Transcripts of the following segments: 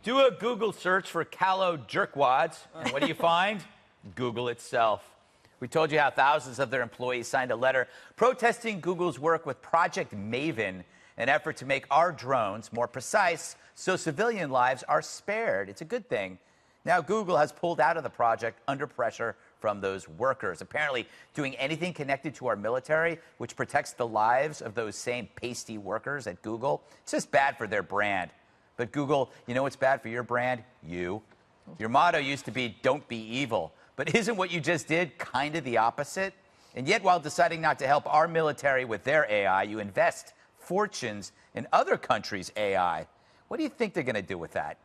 Do a Google search for callow jerkwads, and what do you find? Google itself. We told you how thousands of their employees signed a letter protesting Google's work with Project Maven, an effort to make our drones more precise so civilian lives are spared. It's a good thing. Now Google has pulled out of the project under pressure from those workers, apparently doing anything connected to our military, which protects the lives of those same pasty workers at Google. It's just bad for their brand. But Google, you know what's bad for your brand? You. Your motto used to be, don't be evil. But isn't what you just did kind of the opposite? And yet, while deciding not to help our military with their AI, you invest fortunes in other countries' AI. What do you think they're going to do with that?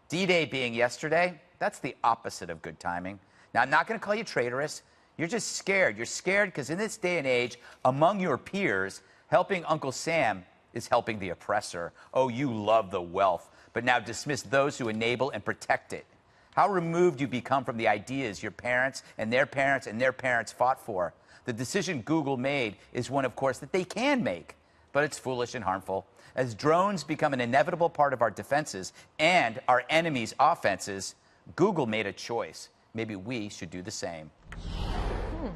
D-Day being yesterday, that's the opposite of good timing. Now, I'm not going to call you traitorous. You're just scared. You're scared because in this day and age, among your peers, helping Uncle Sam is helping the oppressor. Oh, you love the wealth, but now dismiss those who enable and protect it. How removed you become from the ideas your parents and their parents and their parents fought for. The decision Google made is one, of course, that they can make, but it's foolish and harmful. As drones become an inevitable part of our defenses and our enemies' offenses, Google made a choice. Maybe we should do the same.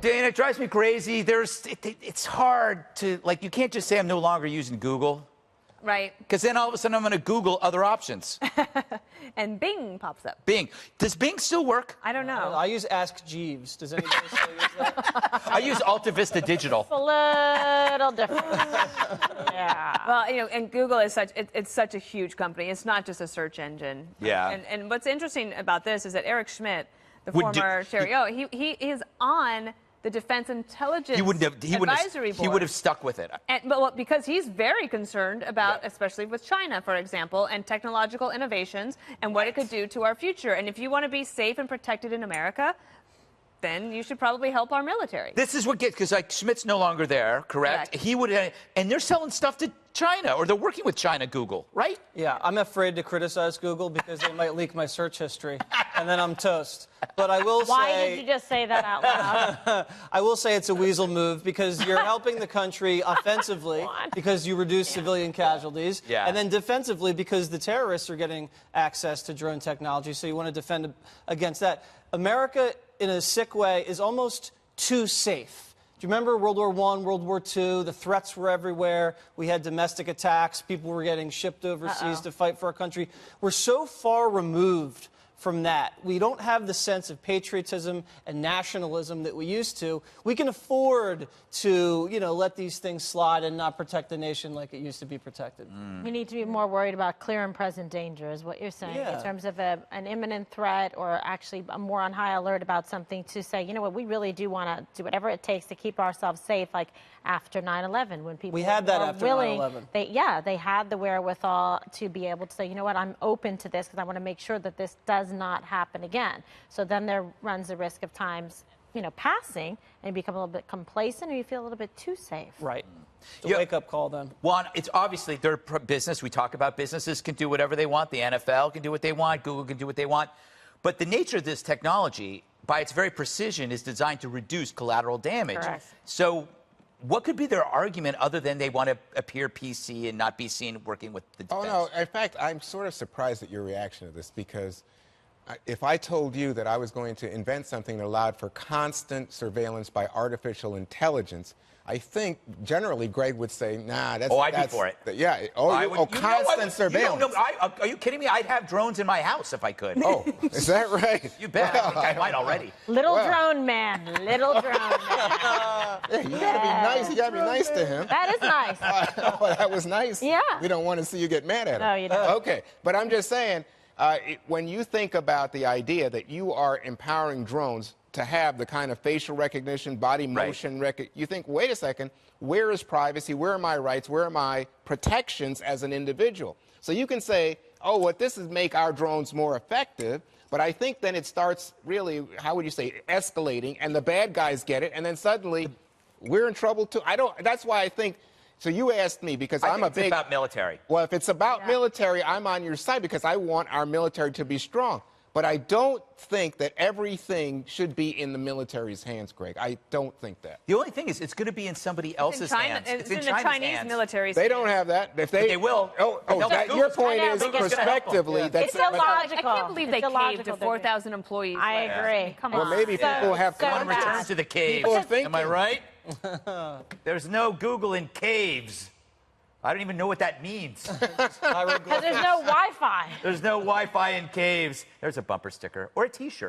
Dana, it drives me crazy. It's hard to, like, you can't just say I'm no longer using Google. Right. Because then all of a sudden I'm going to Google other options. And Bing pops up. Bing. Does Bing still work? I don't know. I use Ask Jeeves. Does anybody still use that? I use Alta Vista Digital. It's a little different. Yeah. Well, you know, and Google is it's such a huge company. It's not just a search engine. Yeah. And what's interesting about this is that Eric Schmidt, the former chair, he is on the Defense Intelligence Advisory Board. He would have stuck with it. But because he's very concerned about, especially with China, for example, and technological innovations and what it could do to our future. And if you want to be safe and protected in America, then you should probably help our military. This is what gets, because like Schmidt's no longer there, correct? He would, and they're selling stuff to China, or they're working with China, Google, right? Yeah, I'm afraid to criticize Google because they might leak my search history, and then I'm toast. But I will say... Why did you just say that out loud? I will say it's a weasel move because you're helping the country offensively because you reduce civilian casualties, and then defensively because the terrorists are getting access to drone technology, so you want to defend against that. America, in a sick way, is almost too safe. Do you remember World War I, World War II? The threats were everywhere. We had domestic attacks. People were getting shipped overseas to fight for our country. We're so far removed from that. We don't have the sense of patriotism and nationalism that we used to. We can afford to, you know, let these things slide and not protect the nation like it used to be protected. We need to be more worried about clear and present danger, is what you're saying, in terms of an imminent threat, or actually more on high alert about something, to say, you know what, we really do want to do whatever it takes to keep ourselves safe, like after 9/11, when people we had that after willing, 9/11. they had the wherewithal to be able to say, you know what, I'm open to this because I want to make sure that this does not happen again. So then there runs the risk of times, you know, passing, and you become a little bit complacent, or you feel a little bit too safe. Right. It's a wake-up call then. Well, it's obviously their business. We talk about businesses can do whatever they want. The NFL can do what they want. Google can do what they want. But the nature of this technology, by its very precision, is designed to reduce collateral damage. Correct. So what could be their argument other than they want to appear PC and not be seen working with the defense? Oh, no. In fact, I'm sort of surprised at your reaction to this, because if I told you that I was going to invent something that allowed for constant surveillance by artificial intelligence, I think generally Greg would say, nah, that's... Oh, I'd be for it. Yeah. Constant surveillance. Are you kidding me? I'd have drones in my house if I could. Oh, is that right? You bet. I think I might already. Little drone man. Little drone man. Yeah, you gotta be nice. You gotta be nice to him. That is nice. Oh, that was nice. Yeah. We don't want to see you get mad at him. No, you don't. Okay, but I'm just saying, when you think about the idea that you are empowering drones to have the kind of facial recognition, body motion, you think, wait a second, where is privacy? Where are my rights? Where are my protections as an individual? So you can say, oh, what this is make our drones more effective, but I think then it starts really, how would you say, escalating, and the bad guys get it, and then suddenly we're in trouble too. That's why I think, so you asked me because I'm a big... it's about military. Well, if it's about military, I'm on your side because I want our military to be strong. But I don't think that everything should be in the military's hands, Greg. I don't think that. The only thing is, it's going to be in somebody else's hands. It's in the China's Chinese hands. military. They don't have that. If They will. Your point is prospectively It's that's illogical. I can't believe they caved to 4,000 employees. I agree. Come Well, on. maybe people have so Want to return bad. to the caves. People are thinking. Am I right? There's no Google in caves. I don't even know what that means. Because there's no Wi-Fi. There's no Wi-Fi in caves. There's a bumper sticker or a T-shirt.